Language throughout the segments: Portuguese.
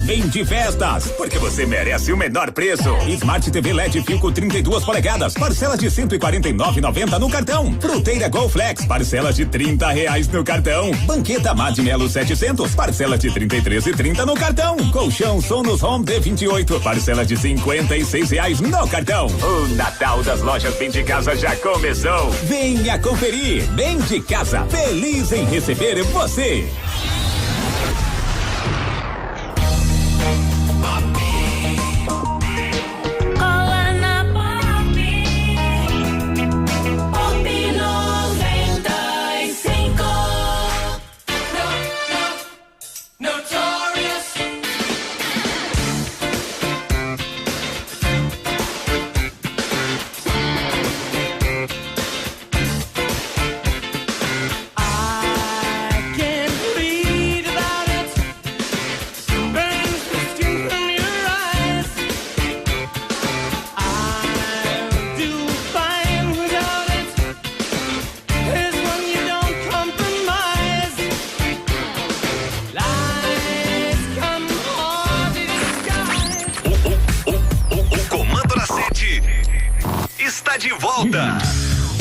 Vem de festas, porque você merece o menor preço. Smart TV LED Filco 32 polegadas, parcelas de R$149,90 no cartão. Fruteira Go Flex, parcelas de R$30 no cartão. Banqueta Mad Melo 700, parcelas de R$33,30 no cartão. Colchão Sonos Home D28, parcelas de R$56 no cartão. O Natal das lojas Bem de Casa já começou. Venha conferir. Bem de Casa, feliz em receber você.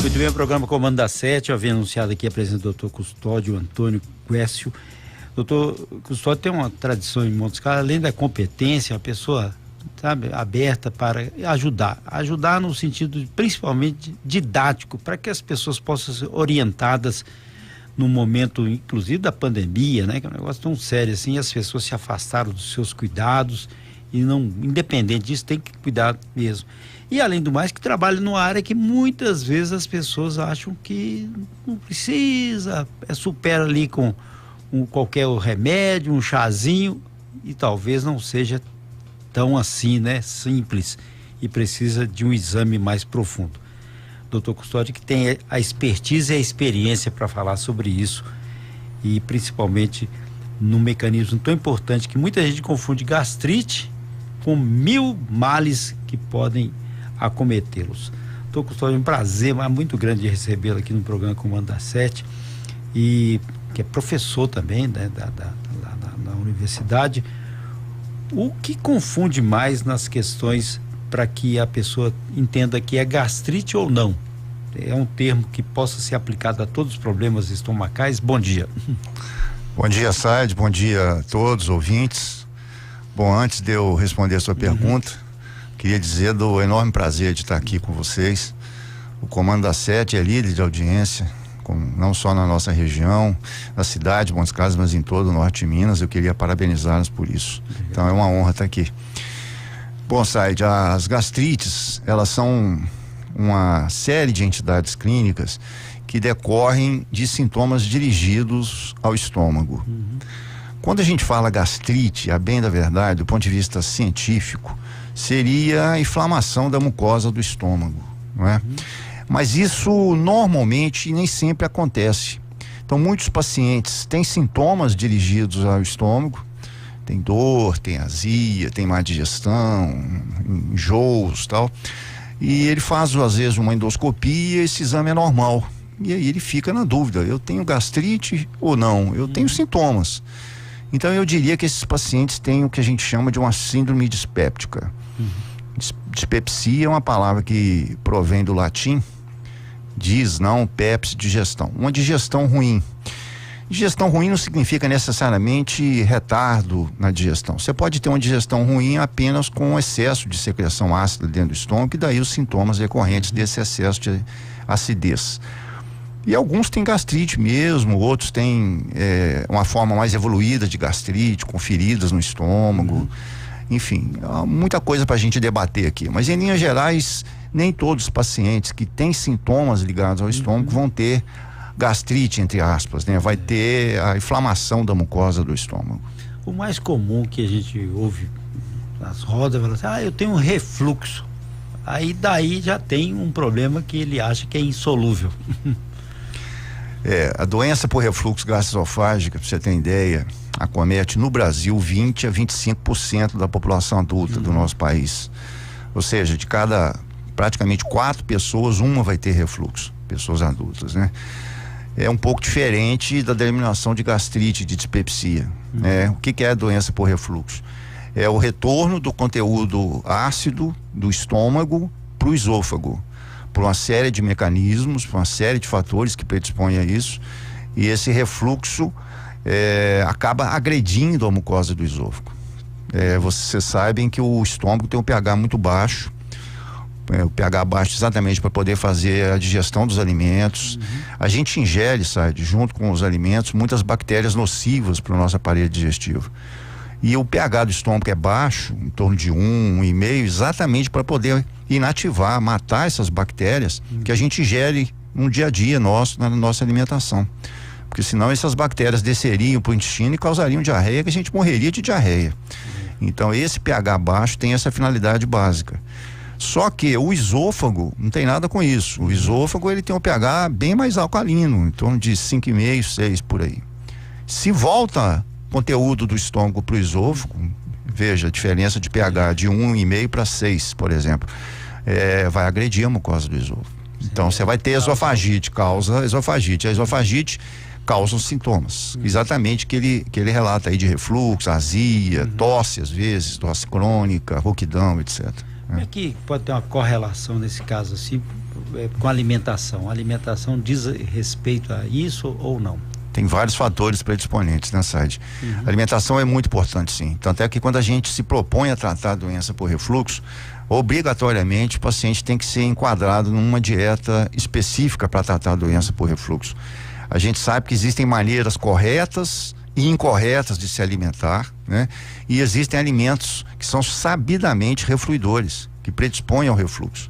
Muito bem, o programa Comando da Sete, eu havia anunciado aqui a presença do doutor Custódio Antônio Guécio. Doutor Custódio tem uma tradição em Montes Claros, além da competência, a pessoa, sabe, aberta para ajudar no sentido principalmente didático, para que as pessoas possam ser orientadas no momento, inclusive da pandemia, né, que é um negócio tão sério assim, as pessoas se afastaram dos seus cuidados e não, independente disso, tem que cuidar mesmo. E além do mais, que trabalha numa área que muitas vezes as pessoas acham que não precisa, supera ali com qualquer remédio, um chazinho, e talvez não seja tão assim, né, simples, e precisa de um exame mais profundo. Doutor Custódio, que tem a expertise e a experiência para falar sobre isso, e principalmente num mecanismo tão importante que muita gente confunde gastrite com 1000 males que podem acometê-los. Doutor Custódio, é um prazer muito grande de recebê-lo aqui no programa Comando da Sete, e que é professor também, né, na universidade. O que confunde mais nas questões para que a pessoa entenda que é gastrite ou não? É um termo que possa ser aplicado a todos os problemas estomacais? Bom dia. Bom dia, Said, bom dia a todos os ouvintes. Bom, antes de eu responder a sua pergunta, queria dizer do enorme prazer de estar aqui com vocês. O Comando da Sete é líder de audiência, não só na nossa região, na cidade de Montes Claros, mas em todo o norte de Minas. Eu queria parabenizá-los por isso. Então é uma honra estar aqui. Bom, Said, as gastrites, elas são uma série de entidades clínicas que decorrem de sintomas dirigidos ao estômago. Quando a gente fala gastrite, a bem da verdade, do ponto de vista científico, seria a inflamação da mucosa do estômago, não é? Mas isso normalmente nem sempre acontece. Então, muitos pacientes têm sintomas dirigidos ao estômago, tem dor, tem azia, tem má digestão, enjoos, tal. E ele faz, às vezes, uma endoscopia e esse exame é normal. E aí ele fica na dúvida, eu tenho gastrite ou não? Eu tenho sintomas. Então eu diria que esses pacientes têm o que a gente chama de uma síndrome dispéptica. Dispepsia é uma palavra que provém do latim, diz, não, peps, digestão. Uma digestão ruim. Digestão ruim não significa necessariamente retardo na digestão. Você pode ter uma digestão ruim apenas com excesso de secreção ácida dentro do estômago, e daí os sintomas decorrentes desse excesso de acidez. E alguns têm gastrite mesmo, outros têm uma forma mais evoluída de gastrite, com feridas no estômago. Enfim, há muita coisa para a gente debater aqui. Mas em linhas gerais, nem todos os pacientes que têm sintomas ligados ao estômago vão ter gastrite, entre aspas, né? Vai ter a inflamação da mucosa do estômago. O mais comum que a gente ouve nas rodas, fala assim, eu tenho um refluxo. Aí daí já tem um problema que ele acha que é insolúvel. A doença por refluxo gastroesofágico, para você ter ideia, acomete no Brasil 20 a 25% da população adulta do nosso país. Ou seja, de cada praticamente 4 pessoas, uma vai ter refluxo, pessoas adultas, né? É um pouco diferente da denominação de gastrite, de dispepsia, né? O que é a doença por refluxo? É o retorno do conteúdo ácido do estômago para o esôfago, por uma série de mecanismos, por uma série de fatores que predispõem a isso, e esse refluxo acaba agredindo a mucosa do esôfago. Vocês sabem que o estômago tem um pH muito baixo, o pH baixo exatamente para poder fazer a digestão dos alimentos. A gente ingere, sabe, junto com os alimentos, muitas bactérias nocivas para o nosso aparelho digestivo. E o pH do estômago é baixo, em torno de 1,5, exatamente para poder inativar, matar essas bactérias que a gente ingere no dia a dia nosso, na nossa alimentação. Porque senão essas bactérias desceriam para o intestino e causariam diarreia, que a gente morreria de diarreia. Então esse pH baixo tem essa finalidade básica. Só que o esôfago não tem nada com isso. O esôfago ele tem um pH bem mais alcalino, em torno de 5,5, 6 por aí. Se volta conteúdo do estômago para o esôfago, veja a diferença de pH de 1,5 para 6, por exemplo, vai agredir a mucosa do esôfago. Então você vai ter esofagite, causa esofagite. A esofagite causa os sintomas, exatamente que ele relata aí de refluxo, azia, tosse às vezes, tosse crônica, rouquidão, etc. Como é que pode ter uma correlação nesse caso assim com a alimentação? A alimentação diz respeito a isso ou não? Tem vários fatores predisponentes, né, Said? A alimentação é muito importante, sim. Tanto é que quando a gente se propõe a tratar a doença por refluxo, obrigatoriamente o paciente tem que ser enquadrado numa dieta específica para tratar a doença por refluxo. A gente sabe que existem maneiras corretas e incorretas de se alimentar, né? E existem alimentos que são sabidamente refluidores, que predispõem ao refluxo.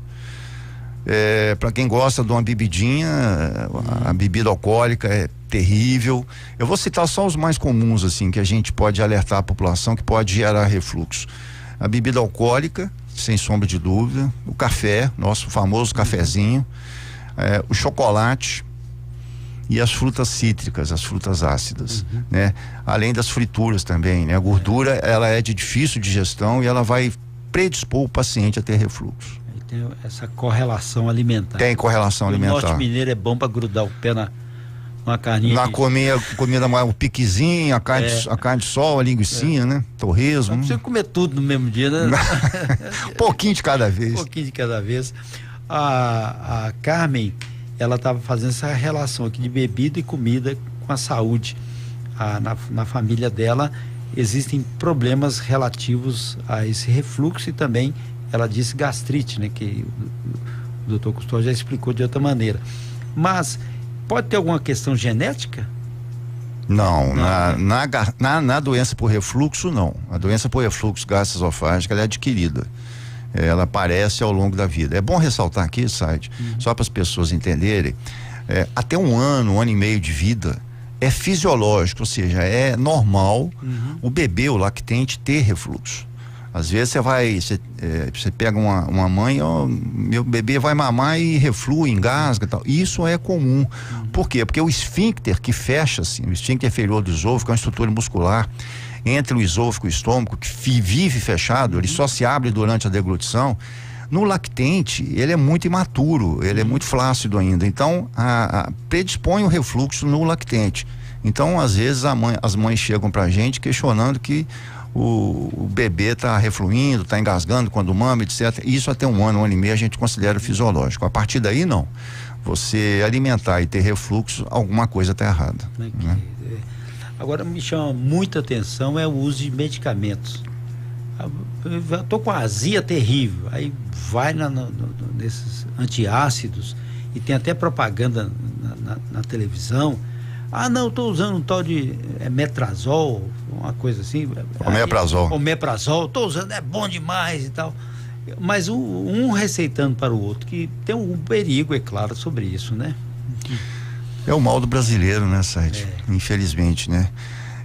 Para quem gosta de uma bebidinha, a bebida alcoólica é terrível. Eu vou citar só os mais comuns, assim, que a gente pode alertar a população que pode gerar refluxo. A bebida alcoólica, sem sombra de dúvida, o café, nosso famoso cafezinho, o chocolate e as frutas cítricas, as frutas ácidas, né? Além das frituras também, né? A gordura, ela é de difícil digestão e ela vai predispor o paciente a ter refluxo. Tem essa correlação alimentar. Tem correlação alimentar. O norte mineiro é bom para grudar o pé numa carninha. Na comida mais, o piquezinho, a carne de sol, a linguicinha, né? Torresmo. Não precisa comer tudo no mesmo dia, né? Um pouquinho de cada vez. Um pouquinho de cada vez. A Carmen, ela estava fazendo essa relação aqui de bebida e comida com a saúde. Na família dela existem problemas relativos a esse refluxo e também, ela disse, gastrite, né? Que o doutor Custódio já explicou de outra maneira. Mas pode ter alguma questão genética? Não, na doença por refluxo, não. A doença por refluxo gastroesofágica, ela é adquirida. Ela aparece ao longo da vida. É bom ressaltar aqui, Said, só para as pessoas entenderem, até um ano e meio de vida é fisiológico, ou seja, é normal o bebê, o lactente, ter refluxo. Às vezes você pega uma mãe, meu bebê vai mamar e reflui, engasga e tal. Isso é comum. Por quê? Porque o esfíncter que fecha, assim, o esfíncter inferior do esôfago é uma estrutura muscular entre o esôfago e o estômago que vive fechado, ele só se abre durante a deglutição. No lactente, ele é muito imaturo, ele é muito flácido ainda. Então, predispõe o refluxo no lactente. Então, às vezes, as mães chegam pra gente questionando que o bebê está refluindo, está engasgando quando mama, etc. Isso até um ano e meio a gente considera fisiológico. A partir daí, não. Você alimentar e ter refluxo, alguma coisa está errada. Né? Agora, me chama muita atenção o uso de medicamentos. Eu tô com azia terrível, aí vai nesses antiácidos e tem até propaganda na televisão. Não, estou usando um tal de metrazol, uma coisa assim. Omeprazol, estou usando, é bom demais e tal. Mas um receitando para o outro, que tem um perigo, é claro, sobre isso, né? É o mal do brasileiro, né, Said? Infelizmente, né?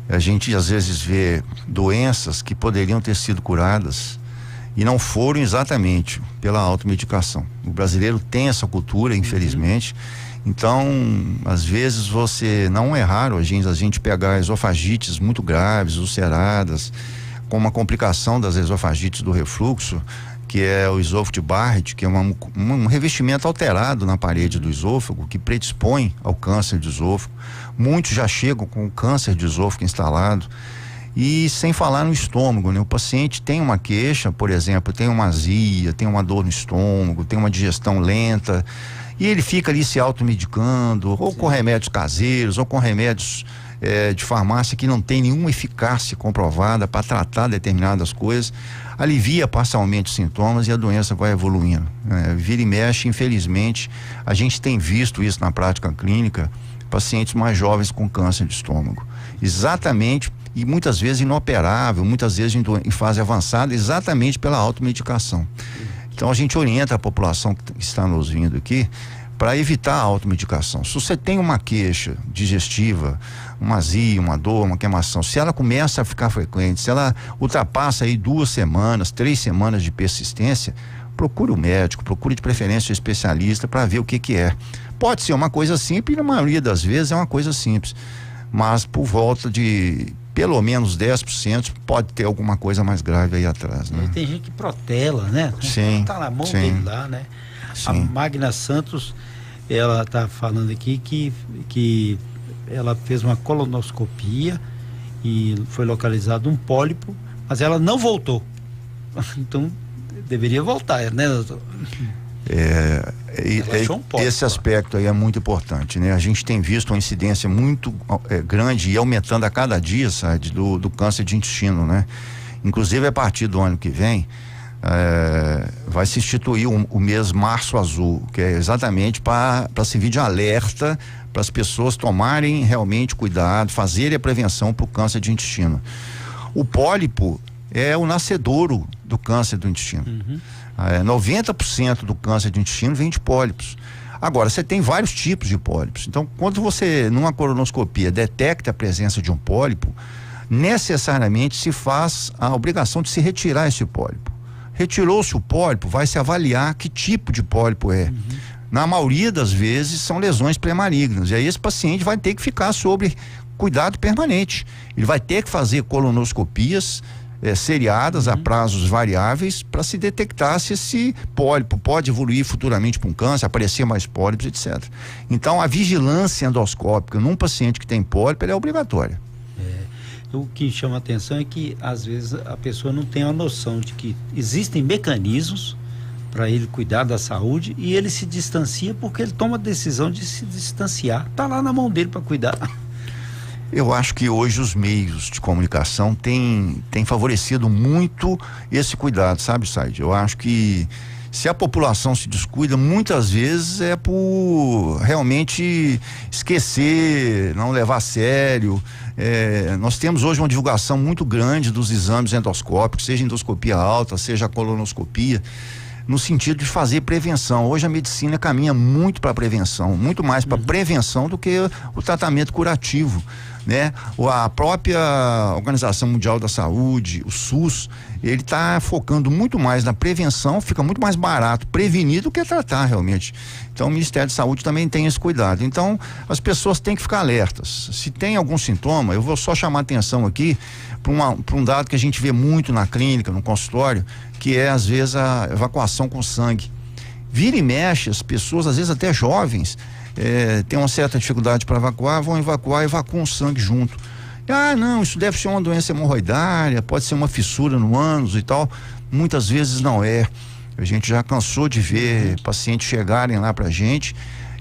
A gente às vezes vê doenças que poderiam ter sido curadas e não foram exatamente pela automedicação. O brasileiro tem essa cultura, infelizmente. Então, às vezes não é raro a gente pegar esofagites muito graves, ulceradas, com uma complicação das esofagites do refluxo, que é o esôfago de Barrett, que é um revestimento alterado na parede do esôfago, que predispõe ao câncer de esôfago. Muitos já chegam com câncer de esôfago instalado. E sem falar no estômago, né? O paciente tem uma queixa, por exemplo, tem uma azia, tem uma dor no estômago, tem uma digestão lenta, e ele fica ali se automedicando, ou com remédios caseiros, ou com remédios de farmácia que não tem nenhuma eficácia comprovada para tratar determinadas coisas, alivia parcialmente os sintomas e a doença vai evoluindo. Vira e mexe, infelizmente, a gente tem visto isso na prática clínica, pacientes mais jovens com câncer de estômago. Exatamente, e muitas vezes inoperável, muitas vezes em fase avançada, exatamente pela automedicação. Então a gente orienta a população que está nos vindo aqui para evitar a automedicação. Se você tem uma queixa digestiva, uma azia, uma dor, uma queimação, se ela começa a ficar frequente, se ela ultrapassa aí 2 semanas, 3 semanas de persistência, procure o médico, procure de preferência o especialista para ver o que é. Pode ser uma coisa simples, na maioria das vezes é uma coisa simples, mas por volta de pelo menos 10% pode ter alguma coisa mais grave aí atrás, né? Tem gente que protela, né? Sim. Tá na mão dele lá, né? Sim. A Magna Santos, ela tá falando aqui que ela fez uma colonoscopia e foi localizado um pólipo, mas ela não voltou. Então deveria voltar, né, doutor? Esse aspecto aí é muito importante, né? A gente tem visto uma incidência muito grande e aumentando a cada dia, sabe, do câncer de intestino, né? Inclusive a partir do ano que vem vai se instituir o mês Março Azul, que é exatamente para servir de alerta para as pessoas tomarem realmente cuidado, fazerem a prevenção para o câncer de intestino. O pólipo é o nascedouro do câncer do intestino. 90% do câncer de intestino vem de pólipos. Agora, você tem vários tipos de pólipos. Então, quando você, numa colonoscopia, detecta a presença de um pólipo, necessariamente se faz a obrigação de se retirar esse pólipo. Retirou-se o pólipo, vai se avaliar que tipo de pólipo é. Na maioria das vezes são lesões pré-malignas, e aí esse paciente vai ter que ficar sob cuidado permanente. Ele vai ter que fazer colonoscopias seriadas a prazos variáveis para se detectar se esse pólipo pode evoluir futuramente para um câncer, aparecer mais pólipos, etc. Então a vigilância endoscópica num paciente que tem pólipo é obrigatória. O que chama a atenção é que às vezes a pessoa não tem a noção de que existem mecanismos para ele cuidar da saúde e ele se distancia porque ele toma a decisão de se distanciar. Tá lá na mão dele para cuidar. Eu acho que hoje os meios de comunicação têm favorecido muito esse cuidado, sabe, Said? Eu acho que se a população se descuida, muitas vezes é por realmente esquecer, não levar a sério. Nós temos hoje uma divulgação muito grande dos exames endoscópicos, seja endoscopia alta, seja colonoscopia, no sentido de fazer prevenção. Hoje a medicina caminha muito para prevenção, muito mais para prevenção do que o tratamento curativo, né? A própria Organização Mundial da Saúde, o SUS, ele está focando muito mais na prevenção, fica muito mais barato prevenir do que tratar realmente. Então o Ministério da Saúde também tem esse cuidado. Então as pessoas têm que ficar alertas. Se tem algum sintoma, eu vou só chamar a atenção aqui para um dado que a gente vê muito na clínica, no consultório, que é às vezes a evacuação com sangue. Vira e mexe, as pessoas, às vezes até jovens, têm uma certa dificuldade para evacuar, vão evacuar e evacuam sangue junto. Não, isso deve ser uma doença hemorroidária, pode ser uma fissura no ânus e tal. Muitas vezes não é. A gente já cansou de ver pacientes chegarem lá pra gente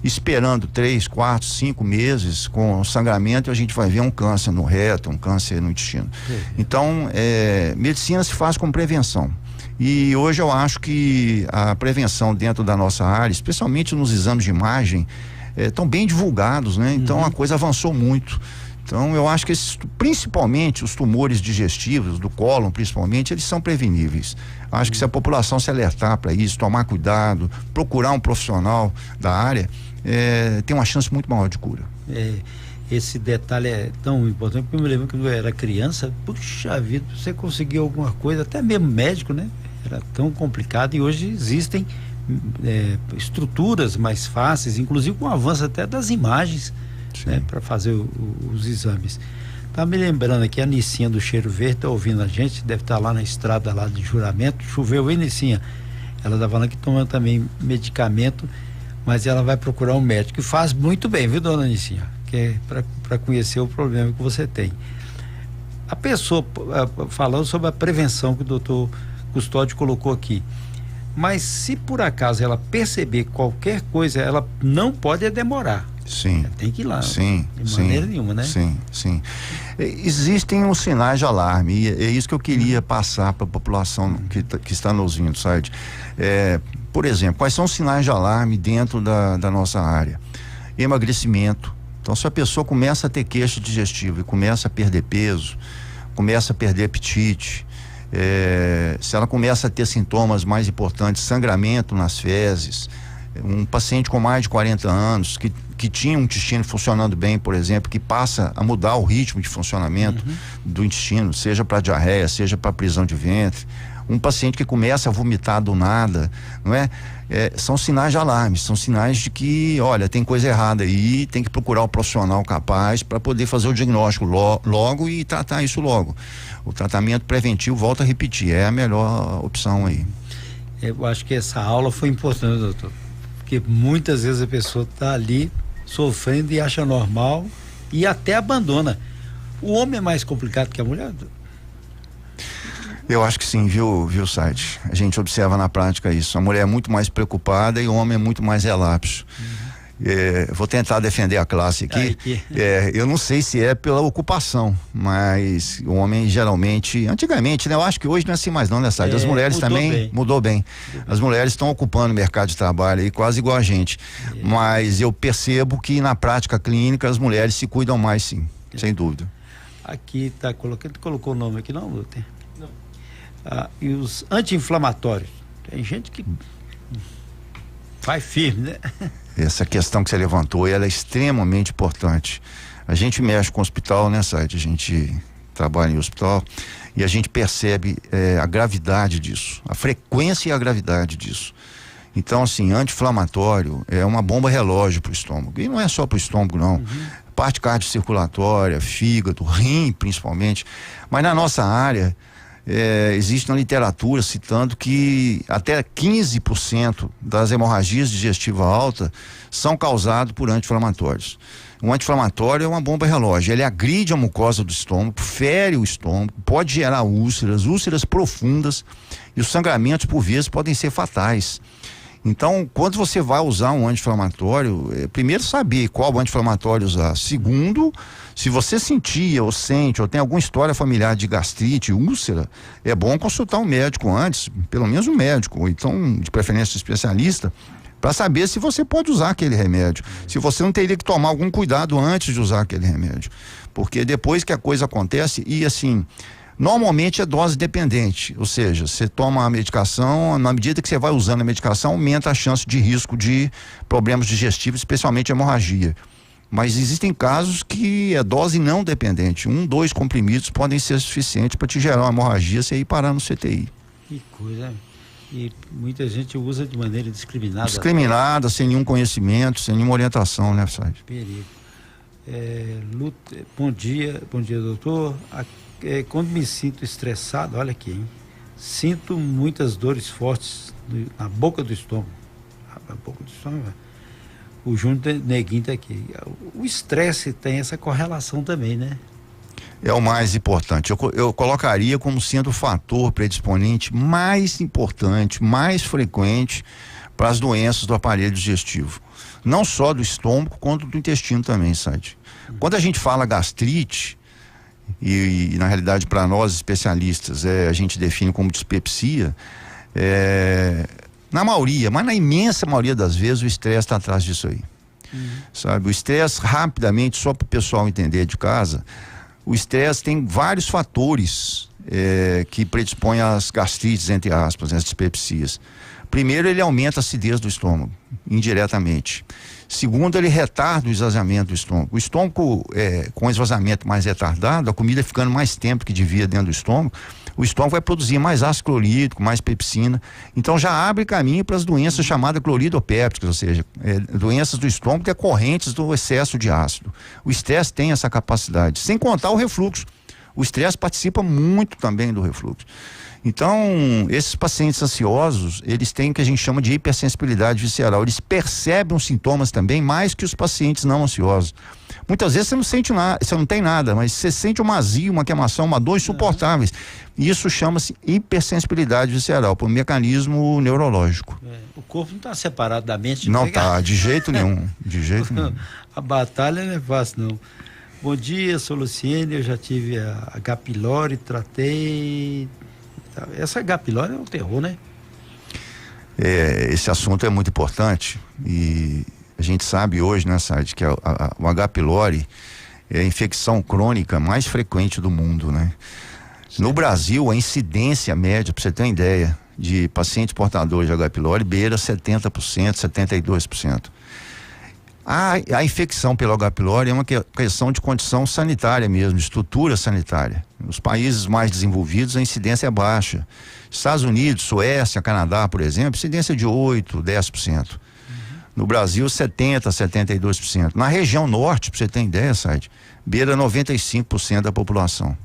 esperando 3, 4, 5 meses com sangramento, e a gente vai ver um câncer no reto, um câncer no intestino. Então, medicina se faz com prevenção. E hoje eu acho que a prevenção dentro da nossa área, especialmente nos exames de imagem, estão bem divulgados, né? Então a coisa avançou muito. Então eu acho que principalmente os tumores digestivos, do cólon principalmente, eles são preveníveis. Acho que se a população se alertar para isso, tomar cuidado, procurar um profissional da área, tem uma chance muito maior de cura. Esse detalhe é tão importante, porque eu me lembro que quando eu era criança, puxa vida, você conseguiu alguma coisa, até mesmo médico, né? Era tão complicado, e hoje existem estruturas mais fáceis, inclusive com o avanço até das imagens, né, para fazer os exames. Tá me lembrando aqui, a Nicinha do Cheiro Verde tá ouvindo a gente, deve estar lá na estrada lá de Juramento. Choveu, hein, Nicinha? Ela tá falando que toma também medicamento, mas ela vai procurar um médico, e faz muito bem, viu, dona Nicinha? Que é para conhecer o problema que você tem. A pessoa falando sobre a prevenção que o doutor Custódio colocou aqui, mas se por acaso ela perceber qualquer coisa, ela não pode demorar. Sim. Ela tem que ir lá. Sim. De maneira nenhuma, né? Sim. Existem os sinais de alarme, e é isso que eu queria passar para a população que está nos ouvindo, sabe? Por exemplo, quais são os sinais de alarme dentro da nossa área? Emagrecimento. Então, se a pessoa começa a ter queixa digestiva e começa a perder peso, começa a perder apetite, se ela começa a ter sintomas mais importantes, sangramento nas fezes, um paciente com mais de 40 anos que tinha um intestino funcionando bem, por exemplo, que passa a mudar o ritmo de funcionamento do intestino, seja para diarreia, seja para prisão de ventre, um paciente que começa a vomitar do nada, não é? São sinais de alarme, são sinais de que, olha, tem coisa errada aí, tem que procurar o profissional capaz para poder fazer o diagnóstico logo e tratar isso logo. O tratamento preventivo, volto a repetir, é a melhor opção aí. Eu acho que essa aula foi importante, doutor, porque muitas vezes a pessoa está ali sofrendo e acha normal e até abandona. O homem é mais complicado que a mulher? Eu acho que sim, viu, Said? A gente observa na prática isso. A mulher é muito mais preocupada e o homem é muito mais relapso. Vou tentar defender a classe aqui. Eu não sei se é pela ocupação, mas o homem geralmente, antigamente, né? Eu acho que hoje não é assim mais não, né, Said? As mulheres também mudou bem. As mulheres estão ocupando o mercado de trabalho aí quase igual a gente. Mas eu percebo que na prática clínica as mulheres se cuidam mais, sim, sem dúvida. Aqui tá colocando, colocou o nome aqui não, Lúter? E os anti-inflamatórios, tem gente que vai firme, né? Essa questão que você levantou, ela é extremamente importante. A gente mexe com o hospital, né, Said? A gente trabalha em hospital e a gente percebe a gravidade disso, a frequência e a gravidade disso. Então, assim, anti-inflamatório é uma bomba relógio para o estômago. E não é só para o estômago, não. Parte cardiocirculatória, fígado, rim, principalmente. Mas na nossa área, existe uma literatura citando que até 15% das hemorragias digestivas altas são causadas por anti-inflamatórios. Um anti-inflamatório é uma bomba relógio, ele agride a mucosa do estômago, fere o estômago, pode gerar úlceras profundas, e os sangramentos por vezes podem ser fatais. Então, quando você vai usar um anti-inflamatório, primeiro saber qual anti-inflamatório usar. Segundo, se você sentia ou sente ou tem alguma história familiar de gastrite, úlcera, é bom consultar um médico antes, pelo menos um médico, ou então de preferência um especialista, para saber se você pode usar aquele remédio. Se você não teria que tomar algum cuidado antes de usar aquele remédio. Porque depois que a coisa acontece, e assim, normalmente é dose dependente, ou seja, você toma a medicação, na medida que você vai usando a medicação, aumenta a chance de risco de problemas digestivos, especialmente hemorragia. Mas existem casos que é dose não dependente, 2 comprimidos podem ser suficientes para te gerar uma hemorragia, você ir parar no CTI. Que coisa, e muita gente usa de maneira discriminada. Discriminada, sem nenhum conhecimento, sem nenhuma orientação, né, Sérgio? Perigo. Bom dia, doutor. Quando me sinto estressado, olha aqui, hein? Sinto muitas dores fortes na boca do estômago. Na boca do estômago. O Júnior Neguinho tá aqui. O estresse tem essa correlação também, né? É o mais importante. Eu colocaria como sendo o fator predisponente mais importante, mais frequente para as doenças do aparelho digestivo. Não só do estômago, quanto do intestino também, Sade. Quando a gente fala gastrite, e na realidade para nós especialistas a gente define como dispepsia, na maioria, mas na imensa maioria das vezes o estresse está atrás disso aí. Sabe, o estresse, rapidamente, só para o pessoal entender de casa, o estresse tem vários fatores que predispõem às gastrites, entre aspas, às dispepsias. Primeiro, ele aumenta a acidez do estômago, indiretamente. Segundo, ele retarda o esvaziamento do estômago. O estômago, com esvaziamento mais retardado, a comida ficando mais tempo que devia dentro do estômago, o estômago vai produzir mais ácido clorídrico, mais pepsina. Então já abre caminho para as doenças chamadas cloridopépticas, ou seja, doenças do estômago decorrentes do excesso de ácido. O estresse tem essa capacidade, sem contar o refluxo. O estresse participa muito também do refluxo. Então, esses pacientes ansiosos, eles têm o que a gente chama de hipersensibilidade visceral. Eles percebem os sintomas também mais que os pacientes não ansiosos. Muitas vezes você não sente nada, você não tem nada, mas você sente uma azia, uma queimação, uma dor insuportáveis. Isso chama-se hipersensibilidade visceral, por um mecanismo neurológico. O corpo não está separado da mente. Não está, de jeito nenhum, de jeito nenhum. A batalha não é fácil, não. Bom dia, sou Luciene, eu já tive a H. pylori, tratei... Essa H. pylori é um terror, né? Esse assunto é muito importante e a gente sabe hoje, né, Said, que o H. pylori é a infecção crônica mais frequente do mundo, né? Sim. No Brasil, a incidência média, para você ter uma ideia, de pacientes portadores de H. pylori beira 70%, 72%. A infecção pelo H. pylori é uma questão de condição sanitária mesmo, de estrutura sanitária. Nos países mais desenvolvidos a incidência é baixa. Estados Unidos, Suécia, Canadá, por exemplo, incidência de 8%, 10%. No Brasil, 70%, 72%. Na região norte, para você ter ideia, Said, beira 95% da população.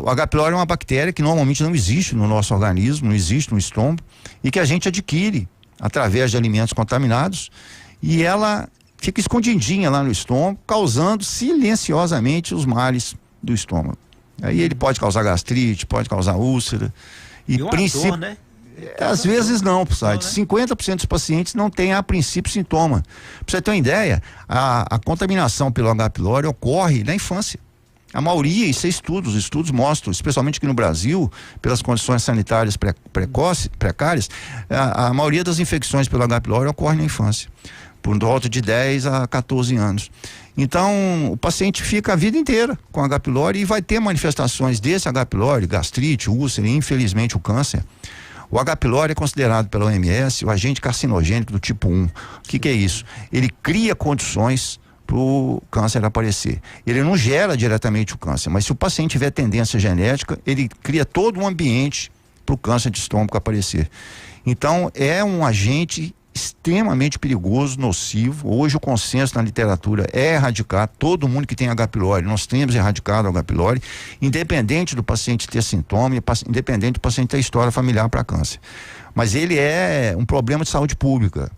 O H. pylori é uma bactéria que normalmente não existe no nosso organismo, não existe no estômago, e que a gente adquire através de alimentos contaminados, e ela fica escondidinha lá no estômago, causando silenciosamente os males do estômago. Aí ele pode causar gastrite, pode causar úlcera. E uma dor, né? Às vezes não, Said. 50% dos pacientes não têm a princípio sintoma. Pra você ter uma ideia, a contaminação pelo H. pylori ocorre na infância. A maioria, isso é estudos mostram, especialmente aqui no Brasil, pelas condições sanitárias precárias, a maioria das infecções pelo H. pylori ocorre na infância, por volta de 10 a 14 anos. Então, o paciente fica a vida inteira com H. pylori e vai ter manifestações desse H. pylori, gastrite, úlcera e infelizmente o câncer. O H. pylori é considerado pela OMS o agente carcinogênico do tipo 1. O que é isso? Ele cria condições para o câncer aparecer. Ele não gera diretamente o câncer, mas se o paciente tiver tendência genética, ele cria todo um ambiente para o câncer de estômago aparecer. Então, é um agente extremamente perigoso, nocivo. Hoje o consenso na literatura é erradicar todo mundo que tem H. pylori. Nós temos erradicado o H. pylori, independente do paciente ter sintoma, independente do paciente ter história familiar para câncer. Mas ele é um problema de saúde pública.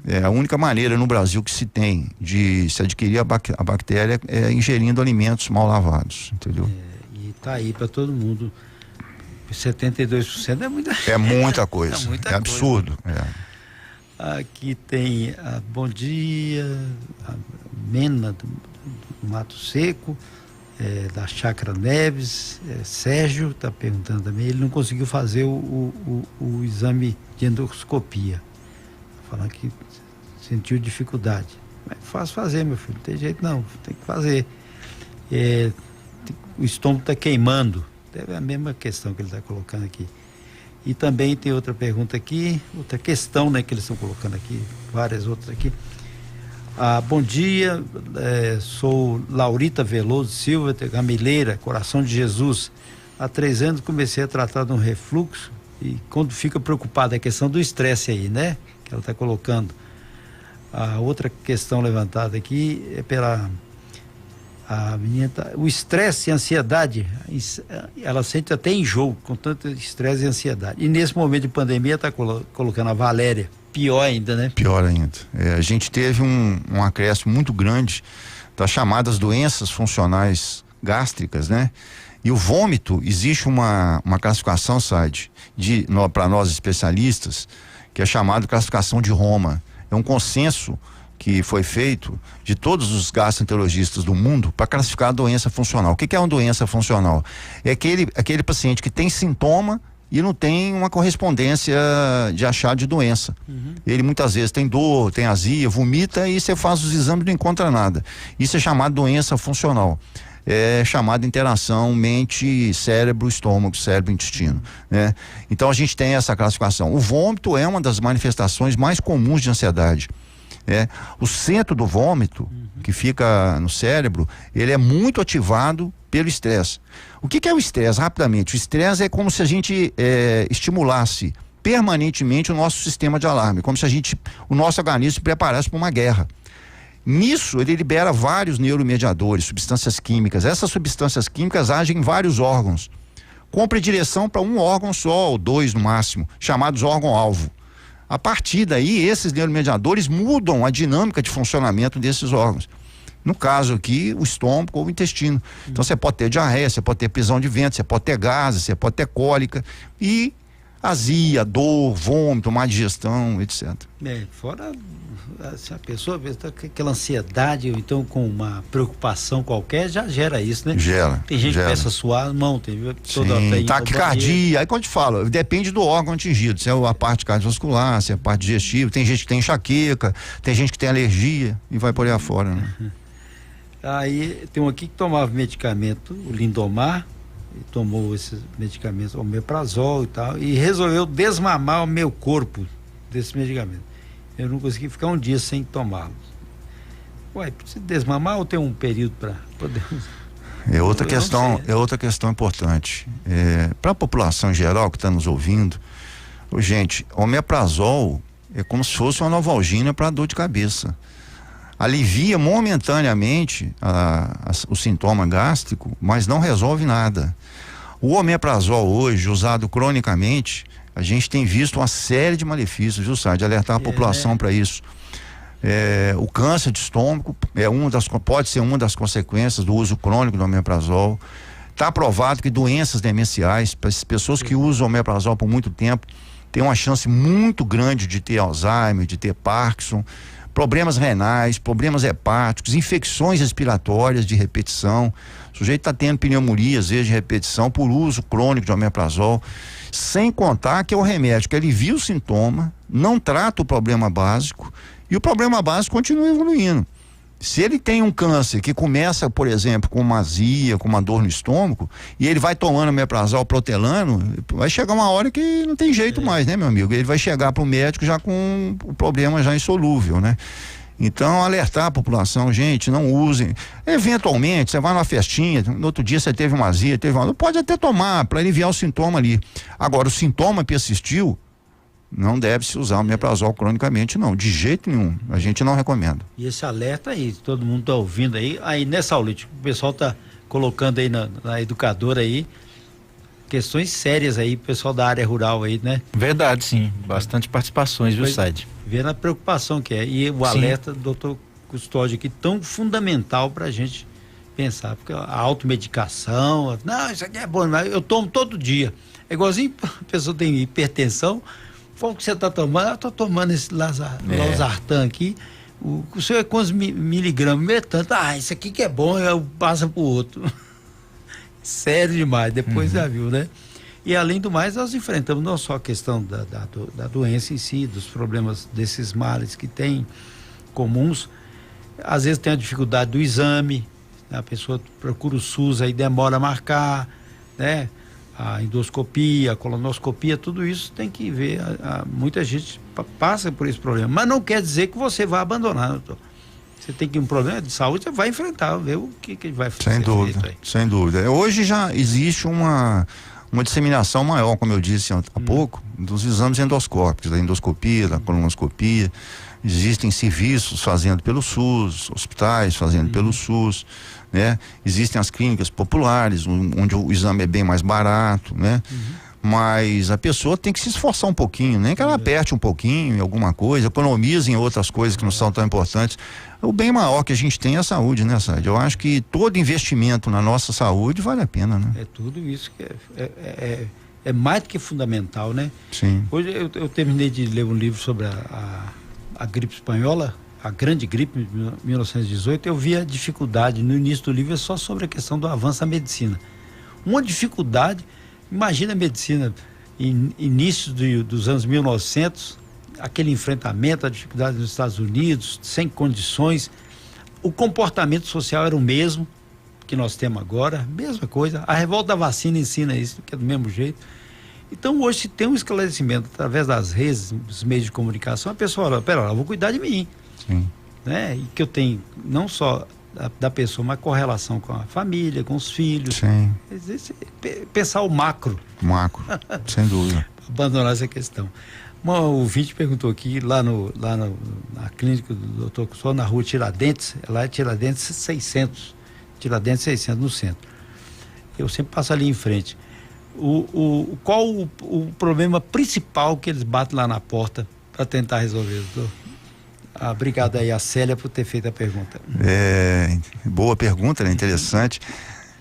É a única maneira no Brasil que se tem de se adquirir a bactéria é ingerindo alimentos mal lavados, entendeu? E tá aí para todo mundo. 72% é muita coisa. É muita coisa. É muita coisa. Absurdo. Aqui tem bom dia, a Mena do Mato Seco, da Chácara Neves, Sérgio está perguntando também, ele não conseguiu fazer o exame de endoscopia. Falando que sentiu dificuldade. Mas é fácil fazer, meu filho, não tem jeito não, tem que fazer. O estômago está queimando, é a mesma questão que ele está colocando aqui. E também tem outra pergunta aqui, outra questão, né, que eles estão colocando aqui, várias outras aqui. Bom dia, sou Laurita Veloso Silva, Gamileira, Coração de Jesus. Há 3 anos comecei a tratar de um refluxo e quando fica preocupado é a questão do estresse aí, né? Que ela está colocando. A outra questão levantada aqui é pela a menina, o estresse e a ansiedade, ela sente até enjoo com tanto estresse e ansiedade. E nesse momento de pandemia está colocando a Valéria, pior ainda, né? Pior ainda. A gente teve um acréscimo muito grande das chamadas doenças funcionais gástricas, né? E o vômito, existe uma classificação, Said, para nós especialistas, que é chamada classificação de Roma. É um consenso que foi feito de todos os gastroenterologistas do mundo para classificar a doença funcional. O que é uma doença funcional? É aquele paciente que tem sintoma e não tem uma correspondência de achado de doença. Ele muitas vezes tem dor, tem azia, vomita e você faz os exames e não encontra nada. Isso é chamado doença funcional. É chamada interação mente-cérebro, estômago, cérebro-intestino, né? Então a gente tem essa classificação. O vômito é uma das manifestações mais comuns de ansiedade. O centro do vômito, que fica no cérebro, ele é muito ativado pelo estresse. O que é o estresse? Rapidamente, o estresse é como se a gente estimulasse permanentemente o nosso sistema de alarme, como se o nosso organismo se preparasse para uma guerra. Nisso, ele libera vários neuromediadores, substâncias químicas. Essas substâncias químicas agem em vários órgãos, com predileção para um órgão só, ou 2 no máximo, chamados órgão-alvo. A partir daí, esses neuromediadores mudam a dinâmica de funcionamento desses órgãos. No caso aqui, o estômago ou o intestino. Então você pode ter diarreia, você pode ter prisão de ventre, você pode ter gases, você pode ter cólica e azia, dor, vômito, má digestão, etc. Fora se a pessoa está com aquela ansiedade ou então com uma preocupação qualquer, já gera isso, né? Gera. Tem gente que começa a suar a mão, tem toda a taquicardia, aí quando te falo, depende do órgão atingido, se é a parte cardiovascular, se é a parte digestiva, tem gente que tem enxaqueca, tem gente que tem alergia e vai por aí afora, né? Aí tem um aqui que tomava medicamento, o Lindomar, e tomou esses medicamentos, o omeprazol e tal, e resolveu desmamar o meu corpo desse medicamento. Eu não consegui ficar um dia sem tomá-los. Ué, precisa desmamar ou tem um período para poder... É outra questão importante. Para a população em geral que está nos ouvindo, gente, omeprazol é como se fosse uma novalgina para dor de cabeça. Alivia momentaneamente o sintoma gástrico, mas não resolve nada. O omeprazol hoje, usado cronicamente, a gente tem visto uma série de malefícios, viu, Sá? De alertar a população para isso. O câncer de estômago pode ser uma das consequências do uso crônico do omeprazol. Está provado que doenças demenciais, para as pessoas que usam omeprazol por muito tempo, tem uma chance muito grande de ter Alzheimer, de ter Parkinson, problemas renais, problemas hepáticos, infecções respiratórias de repetição. O sujeito está tendo pneumonia, às vezes, de repetição por uso crônico de omeprazol, sem contar que é o remédio que alivia o sintoma, não trata o problema básico e o problema básico continua evoluindo. Se ele tem um câncer que começa, por exemplo, com uma azia, com uma dor no estômago, e ele vai tomando omeprazol protelano, vai chegar uma hora que não tem jeito mais, né, meu amigo? Ele vai chegar para o médico já com o problema já insolúvel, né? Então, alertar a população, gente, não usem. Eventualmente, você vai numa festinha, no outro dia você teve uma azia, pode até tomar para aliviar o sintoma ali. Agora, o sintoma persistiu, não deve se usar o omeprazol cronicamente, não, de jeito nenhum, a gente não recomenda. E esse alerta aí, todo mundo tá ouvindo aí nessa aula, o pessoal tá colocando aí na educadora aí, questões sérias aí, pessoal da área rural aí, né? Verdade, sim, bastante participações, viu, Said? Vendo a preocupação que é, e o alerta do doutor Custódio aqui, tão fundamental pra gente pensar, porque a automedicação, não, isso aqui é bom, mas eu tomo todo dia, é igualzinho a pessoa tem hipertensão. Qual que você está tomando? Eu estou tomando esse Losartan aqui. O senhor é quantos miligramas? Tanto. Isso aqui que é bom, eu passo para o outro. Sério demais, depois já viu, né? E além do mais, nós enfrentamos não só a questão da doença em si, dos problemas desses males que tem comuns. Às vezes tem a dificuldade do exame, né? A pessoa procura o SUS, aí demora a marcar, né? A endoscopia, a colonoscopia, tudo isso tem que ver. Muita gente passa por esse problema, mas não quer dizer que você vai abandonar, doutor. Você tem que um problema de saúde, você vai enfrentar, ver o que vai fazer. Sem dúvida, sem dúvida. Hoje já existe uma disseminação maior, como eu disse há pouco, dos exames endoscópicos, da endoscopia, da colonoscopia. Existem serviços fazendo pelo SUS, hospitais fazendo pelo SUS, né? Existem as clínicas populares, onde o exame é bem mais barato, né? Mas a pessoa tem que se esforçar um pouquinho, nem que ela aperte um pouquinho em alguma coisa, economize em outras coisas que não são tão importantes. O bem maior que a gente tem é a saúde, né, Sade? Eu acho que todo investimento na nossa saúde vale a pena, né? É tudo isso que é mais do que fundamental, né? Sim. Hoje eu terminei de ler um livro sobre a gripe espanhola, a grande gripe de 1918, eu vi a dificuldade no início do livro, é só sobre a questão do avanço da medicina. Uma dificuldade, imagina a medicina, início dos anos 1900, aquele enfrentamento, a dificuldade nos Estados Unidos, sem condições, o comportamento social era o mesmo que nós temos agora, mesma coisa, a revolta da vacina ensina isso, que é do mesmo jeito. Então hoje se tem um esclarecimento através das redes, dos meios de comunicação, a pessoa fala, pera lá, eu vou cuidar de mim. Sim. Né? E que eu tenho não só da pessoa, mas correlação com a família, com os filhos. Sim. Pensar o macro. Macro, sem dúvida. Abandonar essa questão. Uma ouvinte perguntou aqui, lá na clínica do Dr. Custódio, na rua Tiradentes, lá é Tiradentes 600, no centro. Eu sempre passo ali em frente. Qual o problema principal que eles batem lá na porta para tentar resolver, doutor? Obrigado aí a Célia por ter feito a pergunta. Boa pergunta, né? Interessante.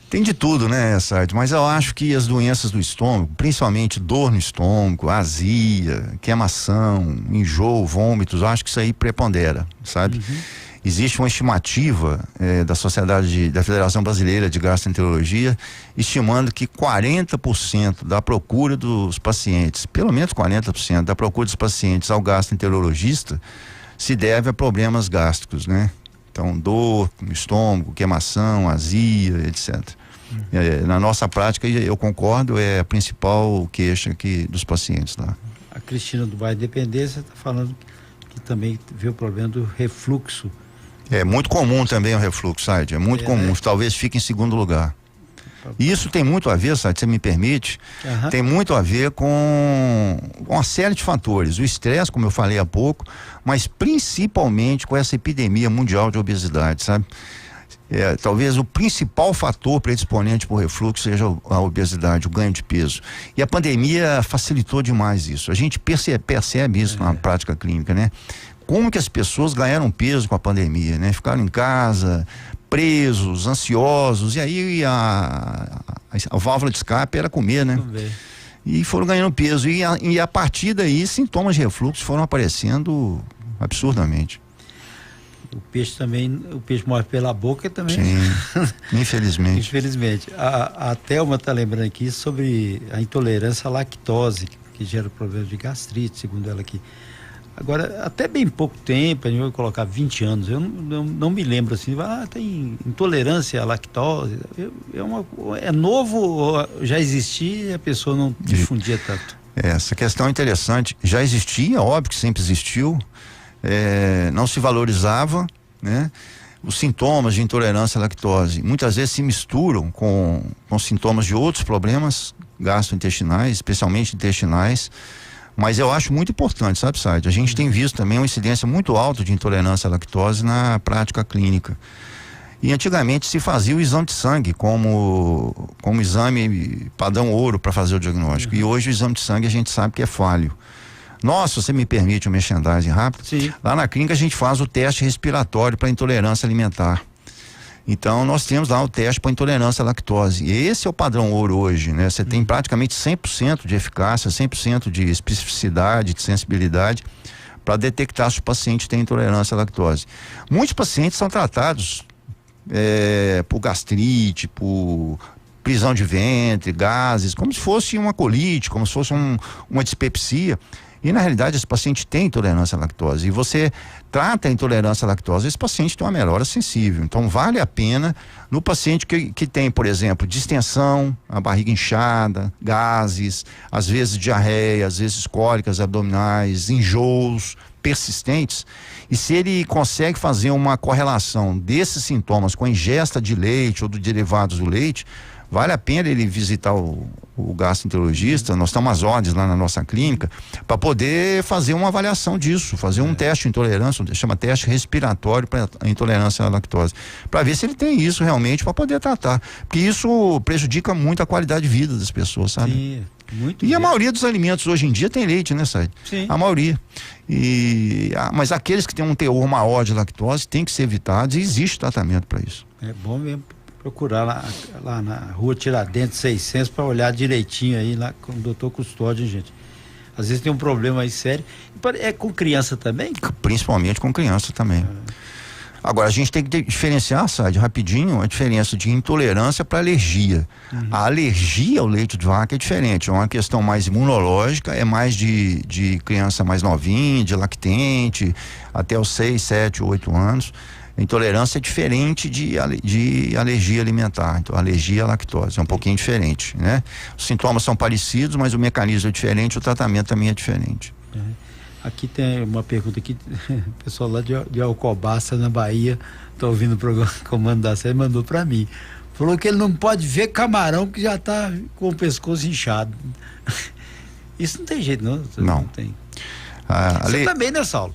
Tem de tudo, né, Sardi? Mas eu acho que as doenças do estômago, principalmente dor no estômago, azia, queimação, enjoo, vômitos, eu acho que isso aí prepondera, sabe? Uhum. Existe uma estimativa da Federação Brasileira de Gastroenterologia, estimando que 40% da procura dos pacientes, pelo menos 40% da procura dos pacientes ao gastroenterologista se deve a problemas gástricos, né? Então, dor no estômago, queimação, azia, etc. Na nossa prática, eu concordo, é a principal queixa aqui dos pacientes lá. A Cristina do bairro Independência está falando que também vê o problema do refluxo. É muito comum também o refluxo, Said, é muito comum, né? Talvez fique em segundo lugar. E isso tem muito a ver, Said, você me permite, tem muito a ver com uma série de fatores. O estresse, como eu falei há pouco, mas principalmente com essa epidemia mundial de obesidade, sabe? Talvez o principal fator predisponente para o refluxo seja a obesidade, o ganho de peso. E a pandemia facilitou demais isso. A gente percebe isso na prática clínica, né? Como que as pessoas ganharam peso com a pandemia, né? Ficaram em casa, presos, ansiosos, e aí a válvula de escape era comer, né? E foram ganhando peso, e a partir daí sintomas de refluxo foram aparecendo absurdamente. O peixe morre pela boca também. Sim, infelizmente. Infelizmente. A Thelma está lembrando aqui sobre a intolerância à lactose, que gera problemas de gastrite, segundo ela aqui. Agora, até bem pouco tempo, a gente vai colocar 20 anos, eu não me lembro assim, tem intolerância à lactose, é novo, já existia e a pessoa não difundia tanto? Essa questão é interessante, já existia, óbvio que sempre existiu, não se valorizava, né? Os sintomas de intolerância à lactose muitas vezes se misturam com sintomas de outros problemas gastrointestinais, especialmente intestinais. Mas eu acho muito importante, sabe, Said? A gente tem visto também uma incidência muito alta de intolerância à lactose na prática clínica. E antigamente se fazia o exame de sangue como exame padrão ouro para fazer o diagnóstico. E hoje o exame de sangue a gente sabe que é falho. Nós, se você me permite um merchandising rápido, sim, lá na clínica a gente faz o teste respiratório para intolerância alimentar. Então, nós temos lá o teste para intolerância à lactose. E esse é o padrão ouro hoje, né? Você tem praticamente 100% de eficácia, 100% de especificidade, de sensibilidade para detectar se o paciente tem intolerância à lactose. Muitos pacientes são tratados por gastrite, por prisão de ventre, gases, como se fosse uma colite, como se fosse uma dispepsia. E na realidade esse paciente tem intolerância à lactose e você trata a intolerância à lactose, esse paciente tem uma melhora sensível. Então vale a pena no paciente que tem, por exemplo, distensão, a barriga inchada, gases, às vezes diarreia, às vezes cólicas abdominais, enjoos persistentes, e se ele consegue fazer uma correlação desses sintomas com a ingesta de leite ou de derivados do leite, vale a pena ele visitar o gastroenterologista. Nós temos as ordens lá na nossa clínica para poder fazer uma avaliação disso, fazer um teste de intolerância, chama teste respiratório para intolerância à lactose, para ver se ele tem isso realmente para poder tratar, porque isso prejudica muito a qualidade de vida das pessoas, sabe? Sim, muito. E a maioria dos alimentos hoje em dia tem leite, né, Said? Sim. A maioria. Mas aqueles que têm um teor maior de lactose tem que ser evitados e existe tratamento para isso. É bom mesmo procurar lá na rua Tiradentes 600 para olhar direitinho aí lá com o doutor Custódio, gente. Às vezes tem um problema aí sério. É com criança também? Principalmente com criança também. Agora, a gente tem que diferenciar, Said, rapidinho, a diferença de intolerância para alergia. A alergia ao leite de vaca é diferente, é uma questão mais imunológica, é mais de criança mais novinha, de lactente, até os 6, 7, 8 anos. A intolerância é diferente de alergia alimentar, então alergia à lactose é um pouquinho diferente, né? Os sintomas são parecidos, mas o mecanismo é diferente, o tratamento também é diferente. Aqui tem uma pergunta aqui, o pessoal lá de Alcobaça, na Bahia, tá ouvindo o programa Comando da Série, mandou para mim. Falou que ele não pode ver camarão que já tá com o pescoço inchado. Isso não tem jeito, não? Não tem. Você também, né, Saulo?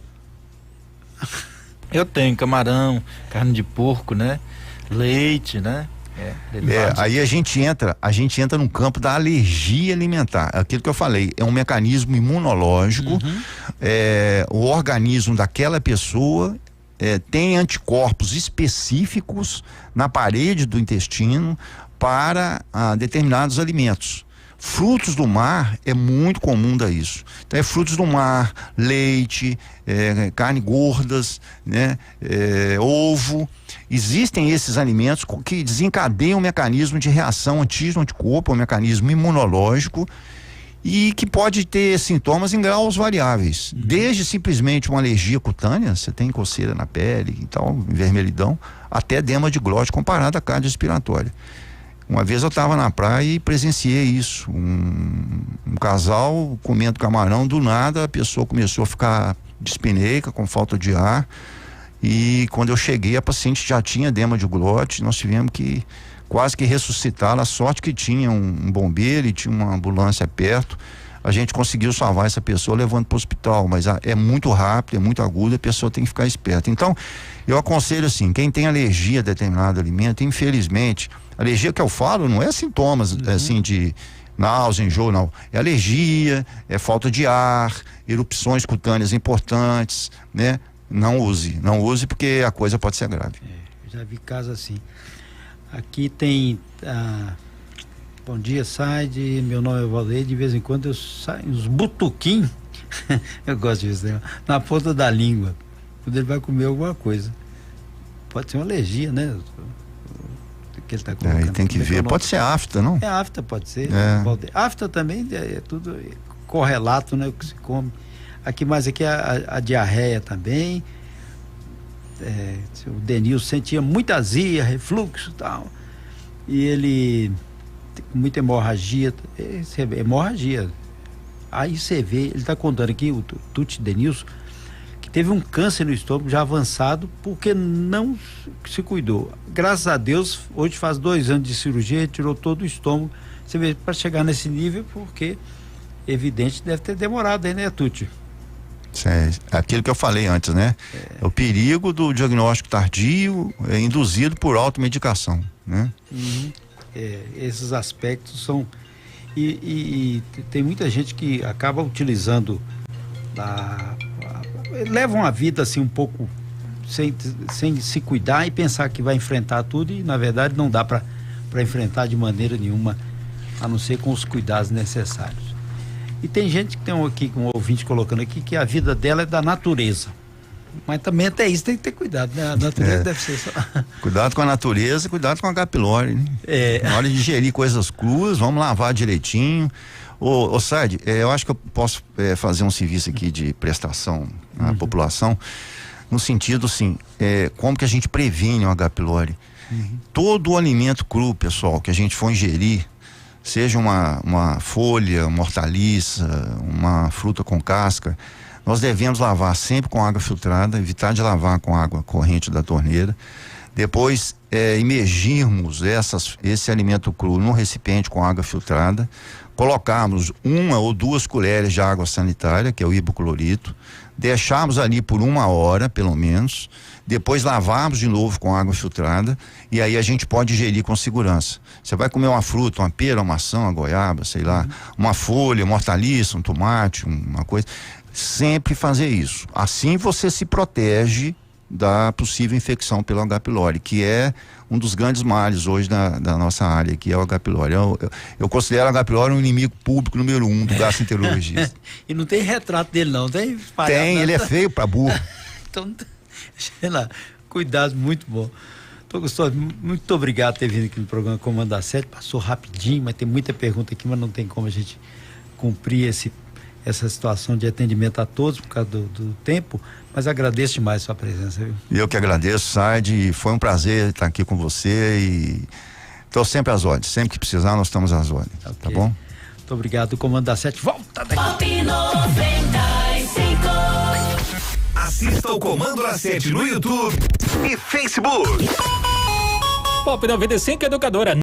Eu tenho camarão, carne de porco, né? Leite, né? Aí a gente entra no campo da alergia alimentar. Aquilo que eu falei, é um mecanismo imunológico. O organismo daquela pessoa tem anticorpos específicos na parede do intestino para determinados alimentos. Frutos do mar é muito comum isso. Então frutos do mar, leite, carne gordas, né? Ovo. Existem esses alimentos que desencadeiam um mecanismo de reação antígeno-anticorpo, um mecanismo imunológico, e que pode ter sintomas em graus variáveis. Desde simplesmente uma alergia cutânea, você tem coceira na pele e tal, vermelhidão, até edema de glote comparado à cardiorrespiratória. Uma vez eu estava na praia e presenciei isso. Um casal comendo camarão, do nada a pessoa começou a ficar dispneica, com falta de ar. E quando eu cheguei, a paciente já tinha edema de glote. Nós tivemos que quase que ressuscitá-la. A sorte que tinha um bombeiro e tinha uma ambulância perto. A gente conseguiu salvar essa pessoa levando para o hospital, mas é muito rápido, é muito agudo, a pessoa tem que ficar esperta. Então, eu aconselho assim, quem tem alergia a determinado alimento, infelizmente, alergia que eu falo não é sintomas assim de náusea, enjoo, não. É alergia, é falta de ar, erupções cutâneas importantes, né? Não use porque a coisa pode ser grave. Já vi casos assim. Aqui tem bom dia, Saide, meu nome é Valdeir, de vez em quando eu saio uns butuquinhos, eu gosto disso, né? Na ponta da língua, quando ele vai comer alguma coisa. Pode ser uma alergia, né? Que ele tá colocando. Aí tem que ver, pode ser afta, não? É afta, pode ser. Afta também é tudo correlato, né? O que se come. Aqui a diarreia também. O Denilson sentia muita azia, refluxo e tal. E ele com muita hemorragia. Hemorragia. Aí você vê, ele está contando aqui, o Tuti Denilson, que teve um câncer no estômago já avançado porque não se cuidou. Graças a Deus, hoje faz 2 anos de cirurgia, tirou todo o estômago. Você vê, para chegar nesse nível, porque evidente deve ter demorado aí, né, Tuti? Aquilo que eu falei antes, né? É o perigo do diagnóstico tardio induzido por automedicação, né? Esses aspectos são e tem muita gente que acaba utilizando levam a vida assim um pouco sem se cuidar e pensar que vai enfrentar tudo, e na verdade não dá para enfrentar de maneira nenhuma, a não ser com os cuidados necessários. E tem gente que tem aqui, um ouvinte colocando aqui, que a vida dela é da natureza. Mas também até isso tem que ter cuidado, né? A natureza deve ser só... Cuidado com a natureza, cuidado com a H. pylori, né? Na hora de digerir coisas cruas, vamos lavar direitinho. Ô Saide, eu acho que eu posso fazer um serviço aqui de prestação à população, no sentido assim, como que a gente previne o H. pylori. Todo o alimento cru, pessoal, que a gente for ingerir, seja uma folha, uma hortaliça, uma fruta com casca, nós devemos lavar sempre com água filtrada, evitar de lavar com água corrente da torneira. Depois, imergirmos esse alimento cru num recipiente com água filtrada, colocarmos 1 ou 2 colheres de água sanitária, que é o hipoclorito, deixarmos ali por 1 hora, pelo menos, depois lavarmos de novo com água filtrada, e aí a gente pode ingerir com segurança. Você vai comer uma fruta, uma pera, uma maçã, uma goiaba, sei lá, uma folha, uma hortaliça, um tomate, uma coisa, sempre fazer isso. Assim você se protege da possível infecção pelo H. pylori, que é um dos grandes males hoje da nossa área, que é o H. pylori. Eu considero o H. pylori um inimigo público número 1 do gastroenterologista. E não tem retrato dele não, tem? Tem, ele é feio pra burro. Então, sei lá, cuidado, muito bom. Gustavo, muito obrigado por ter vindo aqui no programa Comando da Sete. Passou rapidinho, mas tem muita pergunta aqui, mas não tem como a gente cumprir essa situação de atendimento a todos por causa do tempo, mas agradeço demais a sua presença, viu? Eu que agradeço, Saide, foi um prazer estar aqui com você e estou sempre às ordens, sempre que precisar nós estamos às ordens, tá bom? Muito obrigado. O Comando da Sete volta daqui. Pop 95. Assista o Comando da Sete no YouTube e Facebook. Pop 95 Educadora.